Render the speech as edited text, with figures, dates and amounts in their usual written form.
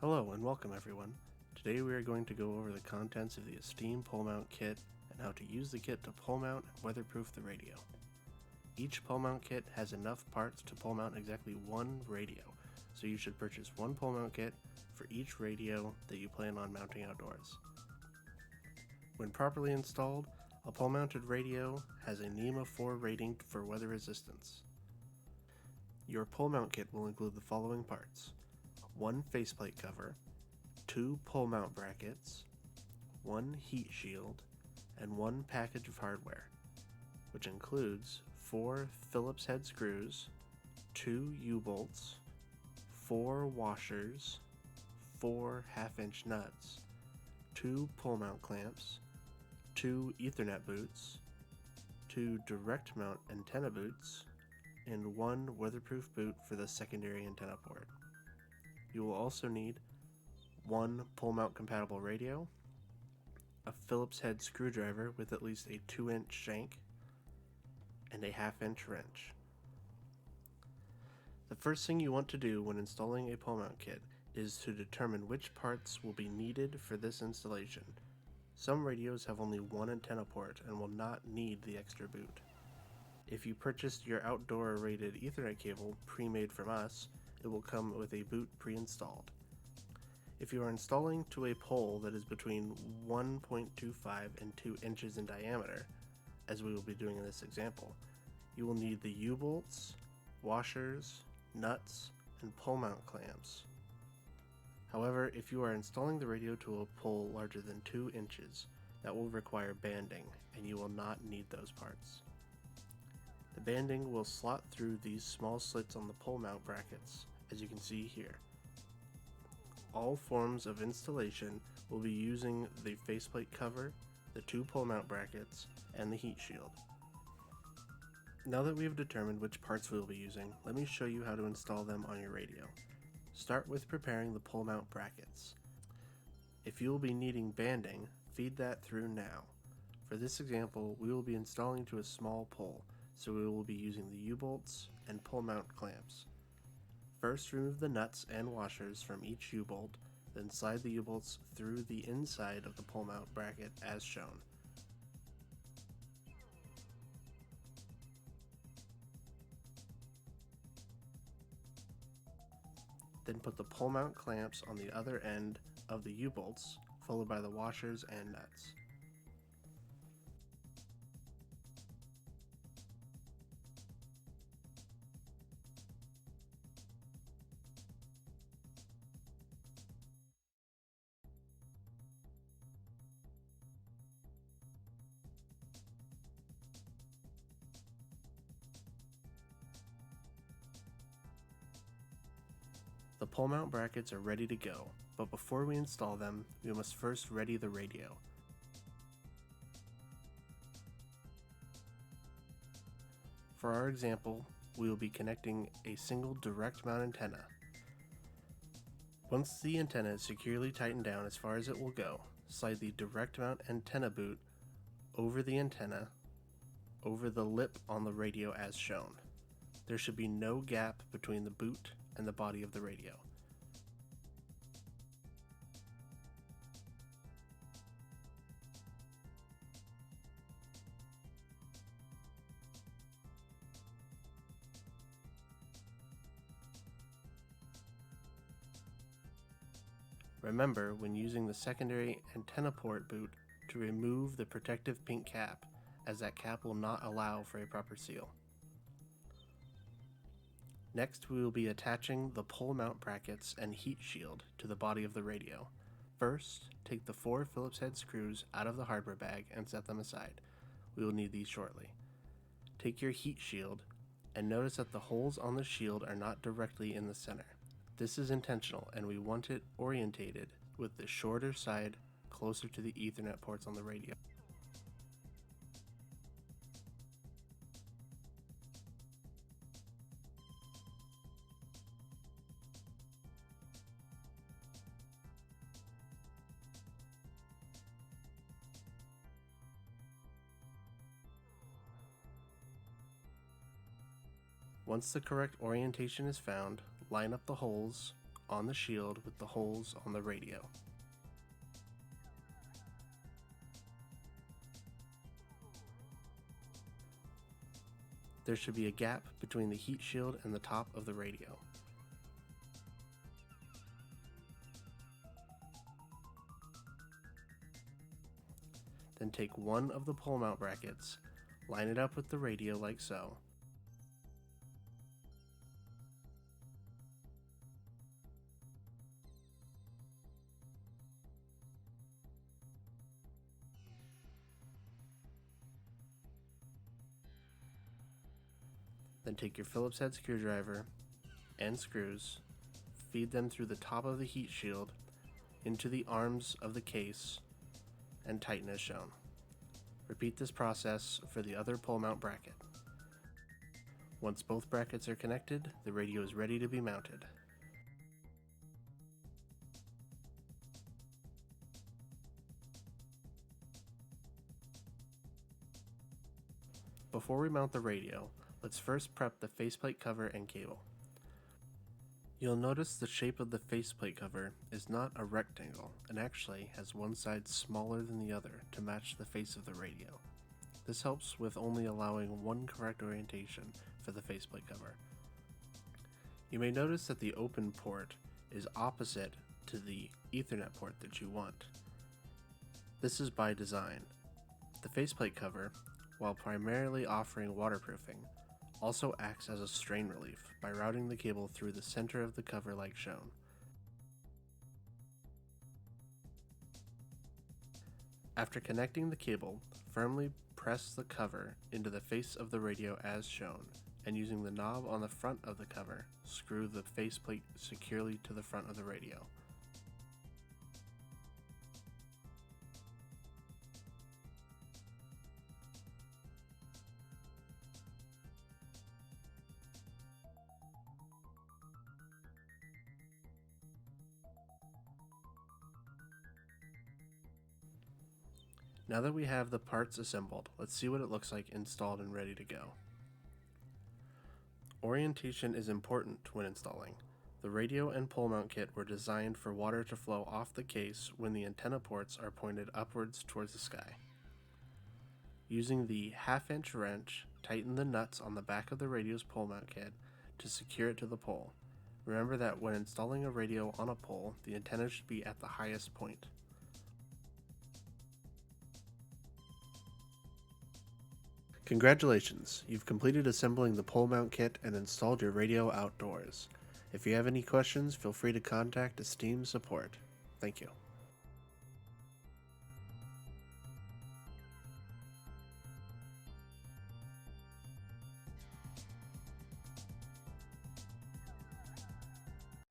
Hello and welcome everyone. Today we are going to go over the contents of the ESTeem pole mount kit and how to use the kit to pole mount and weatherproof the radio. Each pole mount kit has enough parts to pole mount exactly one radio, so you should purchase one pole mount kit for each radio that you plan on mounting outdoors. When properly installed, a pole mounted radio has a NEMA 4 rating for weather resistance. Your pole mount kit will include the following parts: one faceplate cover, 2 pole mount brackets, 1 heat shield, and 1 package of hardware, which includes 4 Phillips head screws, 2 U-bolts, 4 washers, 4 1/2-inch nuts, 2 pole mount clamps, 2 Ethernet boots, 2 direct mount antenna boots, and 1 weatherproof boot for the secondary antenna port. You will also need 1 pole mount compatible radio, a Phillips head screwdriver with at least a 2-inch shank, and a 1/2-inch wrench. The first thing you want to do when installing a pole mount kit is to determine which parts will be needed for this installation. Some radios have only 1 antenna port and will not need the extra boot. If you purchased your outdoor rated Ethernet cable pre-made from us, it will come with a boot pre-installed. If you are installing to a pole that is between 1.25 and 2 inches in diameter, as we will be doing in this example, you will need the U-bolts, washers, nuts, and pole mount clamps. However, if you are installing the radio to a pole larger than 2 inches, that will require banding, and you will not need those parts. The banding will slot through these small slits on the pole mount brackets, as you can see here. All forms of installation will be using the faceplate cover, the 2 pole mount brackets, and the heat shield. Now that we have determined which parts we will be using, let me show you how to install them on your radio. Start with preparing the pole mount brackets. If you will be needing banding, feed that through now. For this example, we will be installing to a small pole, so we will be using the U-bolts and pole mount clamps. First, remove the nuts and washers from each U-bolt, then slide the U-bolts through the inside of the pole mount bracket as shown. Then put the pole mount clamps on the other end of the U-bolts, followed by the washers and nuts. The pole mount brackets are ready to go, but before we install them, we must first ready the radio. For our example, we will be connecting a single direct mount antenna. Once the antenna is securely tightened down as far as it will go, slide the direct mount antenna boot over the antenna, over the lip on the radio as shown. There should be no gap between the boot and the body of the radio. Remember, when using the secondary antenna port boot, to remove the protective pink cap, as that cap will not allow for a proper seal. Next, we will be attaching the pole mount brackets and heat shield to the body of the radio. First, take the 4 Phillips head screws out of the hardware bag and set them aside. We will need these shortly. Take your heat shield and notice that the holes on the shield are not directly in the center. This is intentional, and we want it orientated with the shorter side closer to the Ethernet ports on the radio. Once the correct orientation is found, line up the holes on the shield with the holes on the radio. There should be a gap between the heat shield and the top of the radio. Then take one of the pole mount brackets, line it up with the radio like so. Then take your Phillips head screwdriver and screws, feed them through the top of the heat shield into the arms of the case, and tighten as shown. Repeat this process for the other pole mount bracket. Once both brackets are connected, the radio is ready to be mounted. Before we mount the radio, let's first prep the faceplate cover and cable. You'll notice the shape of the faceplate cover is not a rectangle and actually has one side smaller than the other to match the face of the radio. This helps with only allowing one correct orientation for the faceplate cover. You may notice that the open port is opposite to the Ethernet port that you want. This is by design. The faceplate cover, while primarily offering waterproofing, also acts as a strain relief by routing the cable through the center of the cover like shown. After connecting the cable, firmly press the cover into the face of the radio as shown, and using the knob on the front of the cover, screw the faceplate securely to the front of the radio. Now that we have the parts assembled, let's see what it looks like installed and ready to go. Orientation is important when installing. The radio and pole mount kit were designed for water to flow off the case when the antenna ports are pointed upwards towards the sky. Using the 1/2-inch wrench, tighten the nuts on the back of the radio's pole mount kit to secure it to the pole. Remember that when installing a radio on a pole, the antenna should be at the highest point. Congratulations, you've completed assembling the pole mount kit and installed your radio outdoors. If you have any questions, feel free to contact ESTeem support. Thank you.